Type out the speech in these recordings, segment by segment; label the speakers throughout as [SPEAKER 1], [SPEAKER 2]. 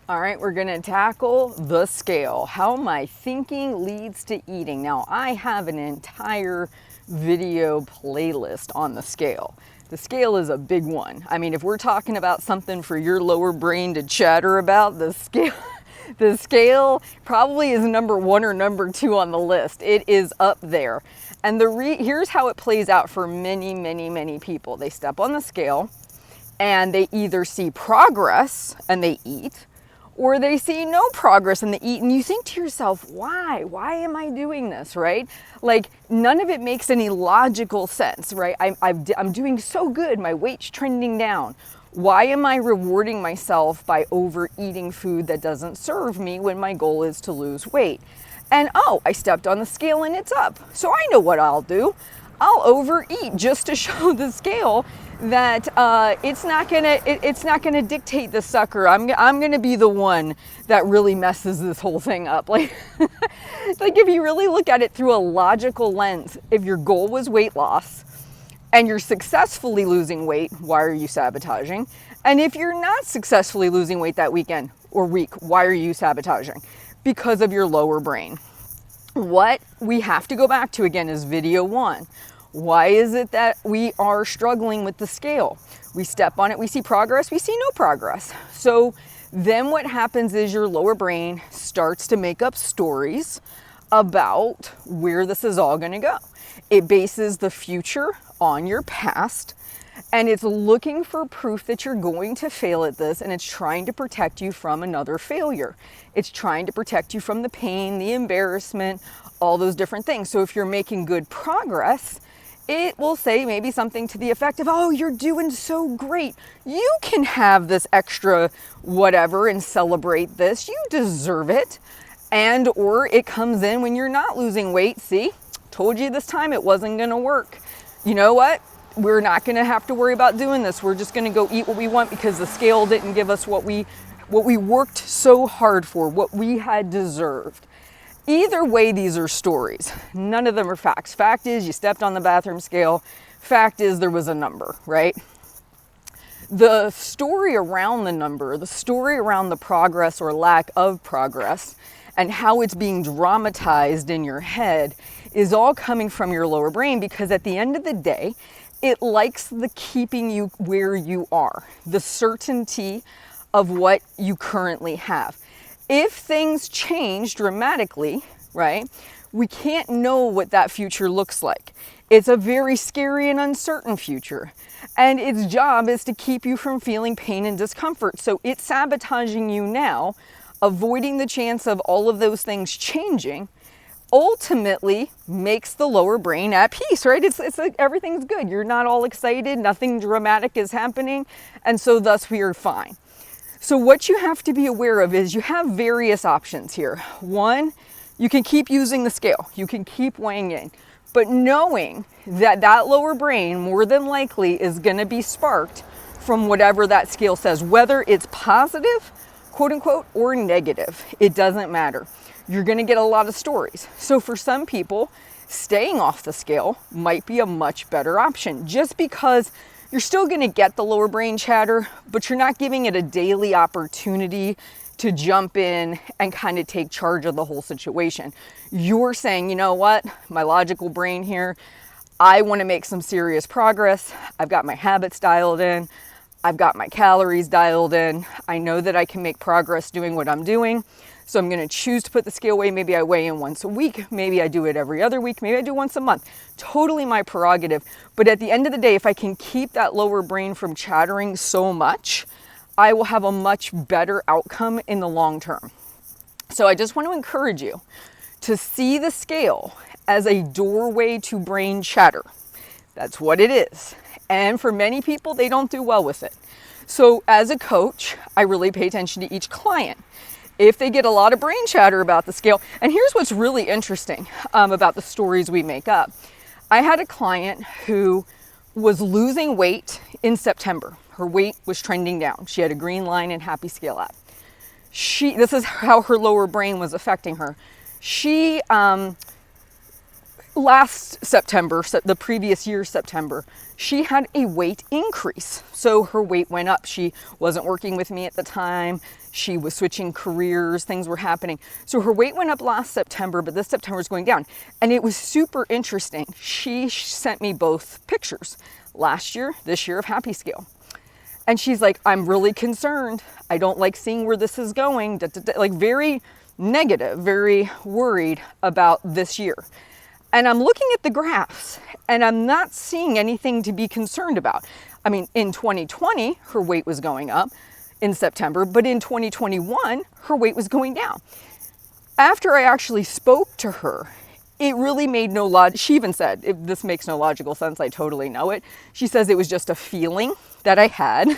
[SPEAKER 1] All right, we're gonna tackle the scale. How my thinking leads to eating. Now, I have an entire video playlist on the scale. The scale is a big one. I mean, if we're talking about something for your lower brain to chatter about, the scale, the scale probably is number one or number two on the list. It is up there. And here's how it plays out for many, many, many people. They step on the scale and they either see progress and they eat, or they see no progress and they eat, and you think to yourself, why? Why am I doing this, right? Like, none of it makes any logical sense, right? I'm doing so good, my weight's trending down. Why am I rewarding myself by overeating food that doesn't serve me when my goal is to lose weight? And oh, I stepped on the scale and it's up. So I know what I'll do. I'll overeat just to show the scale that it's not gonna dictate the sucker. I'm gonna be the one that really messes this whole thing up. Like, like if you really look at it through a logical lens, if your goal was weight loss and you're successfully losing weight, why are you sabotaging? And if you're not successfully losing weight that weekend or week, why are you sabotaging? Because of your lower brain. What we have to go back to again is video one. Why is it that we are struggling with the scale? We step on it, we see progress, we see no progress. So then what happens is your lower brain starts to make up stories about where this is all going to go. It bases the future on your past, and it's looking for proof that you're going to fail at this, and it's trying to protect you from another failure. It's trying to protect you from the pain, the embarrassment, all those different things. So if you're making good progress, it will say maybe something to the effect of, oh, you're doing so great. You can have this extra whatever and celebrate this. You deserve it. And or it comes in when you're not losing weight. See, told you this time it wasn't going to work. You know what? We're not going to have to worry about doing this. We're just going to go eat what we want because the scale didn't give us what we worked so hard for, what we had deserved. Either way, these are stories. None of them are facts. Fact is, you stepped on the bathroom scale. Fact is, there was a number, right? The story around the number, the story around the progress or lack of progress, and how it's being dramatized in your head is all coming from your lower brain, because at the end of the day, it likes the keeping you where you are, the certainty of what you currently have. If things change dramatically, right, we can't know what that future looks like. It's a very scary and uncertain future. And its job is to keep you from feeling pain and discomfort. So it's sabotaging you now, avoiding the chance of all of those things changing, ultimately makes the lower brain at peace, right? It's like everything's good. You're not all excited. Nothing dramatic is happening. And so thus we are fine. So what you have to be aware of is you have various options here. One, you can keep using the scale. You can keep weighing in. But knowing that that lower brain more than likely is going to be sparked from whatever that scale says, whether it's positive, quote unquote, or negative, it doesn't matter. You're going to get a lot of stories. So for some people, staying off the scale might be a much better option, just because you're still going to get the lower brain chatter, but you're not giving it a daily opportunity to jump in and kind of take charge of the whole situation. You're saying, you know what, my logical brain here, I want to make some serious progress. I've got my habits dialed in. I've got my calories dialed in. I know that I can make progress doing what I'm doing. So I'm going to choose to put the scale away. Maybe I weigh in once a week. Maybe I do it every other week. Maybe I do once a month. Totally my prerogative. But at the end of the day, if I can keep that lower brain from chattering so much, I will have a much better outcome in the long term. So I just want to encourage you to see the scale as a doorway to brain chatter. That's what it is. And for many people, they don't do well with it. So as a coach, I really pay attention to each client. If they get a lot of brain chatter about the scale, and here's what's really interesting about the stories we make up. I had a client who was losing weight in September. Her weight was trending down. She had a green line in Happy Scale app. This is how her lower brain was affecting her. She last September, the previous year, September, she had a weight increase. So her weight went up. She wasn't working with me at the time. She was switching careers. Things were happening. So her weight went up last September, but this September is going down. And it was super interesting. She sent me both pictures, last year, this year, of Happy Scale. And she's like, I'm really concerned. I don't like seeing where this is going. Like very negative, very worried about this year. And I'm looking at the graphs and I'm not seeing anything to be concerned about. I mean, in 2020, her weight was going up in September, but in 2021, her weight was going down. After I actually spoke to her, it really made no logic. She even said, this makes no logical sense. I totally know it. She says it was just a feeling that I had,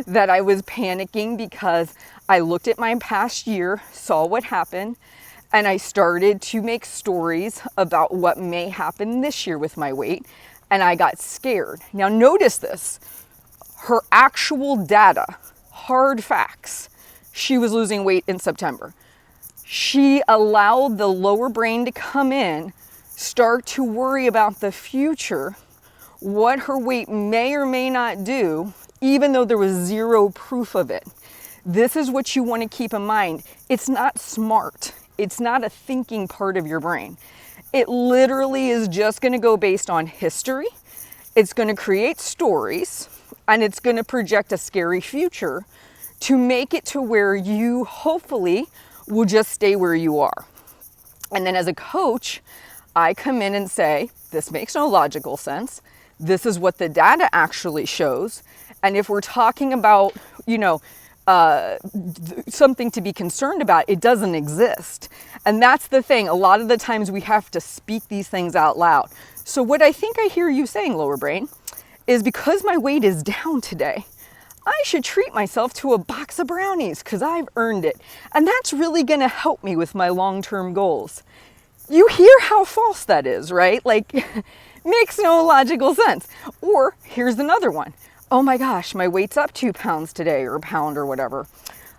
[SPEAKER 1] that I was panicking because I looked at my past year, saw what happened, and I started to make stories about what may happen this year with my weight, and I got scared. Now notice this, her actual data, hard facts, she was losing weight in September. She allowed the lower brain to come in, start to worry about the future, what her weight may or may not do, even though there was zero proof of it. This is what you want to keep in mind. It's not smart. It's not a thinking part of your brain. It literally is just going to go based on history. It's going to create stories, and it's going to project a scary future to make it to where you hopefully will just stay where you are. And then as a coach, I come in and say, this makes no logical sense. This is what the data actually shows. And if we're talking about, something to be concerned about, it doesn't exist. And that's the thing. A lot of the times we have to speak these things out loud. So what I think I hear you saying, lower brain, is because my weight is down today, I should treat myself to a box of brownies because I've earned it. And that's really going to help me with my long-term goals. You hear how false that is, right? Like, makes no logical sense. Or here's another one. Oh my gosh, my weight's up 2 pounds today, or a pound or whatever.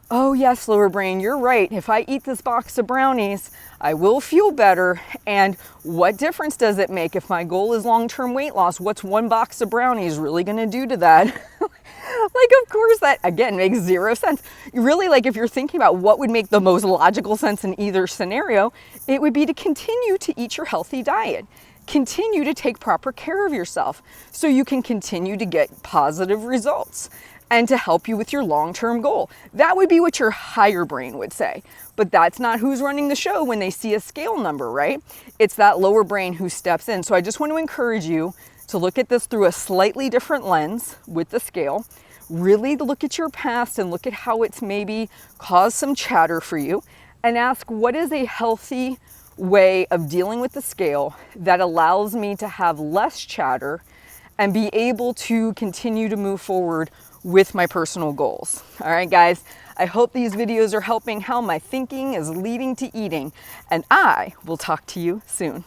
[SPEAKER 1] Oh yes, lower brain, you're right. If I eat this box of brownies, I will feel better. And what difference does it make if my goal is long-term weight loss? What's one box of brownies really going to do to that? Like, of course, that, again, makes zero sense. Really, like, if you're thinking about what would make the most logical sense in either scenario, it would be to continue to eat your healthy diet. Continue to take proper care of yourself so you can continue to get positive results and to help you with your long-term goal. That would be what your higher brain would say. But that's not who's running the show when they see a scale number, right? It's that lower brain who steps in. So I just want to encourage you to look at this through a slightly different lens with the scale. Really look at your past and look at how it's maybe caused some chatter for you, and ask, what is a healthy way of dealing with the scale that allows me to have less chatter and be able to continue to move forward with my personal goals. All right, guys, I hope these videos are helping how my thinking is leading to eating, and I will talk to you soon.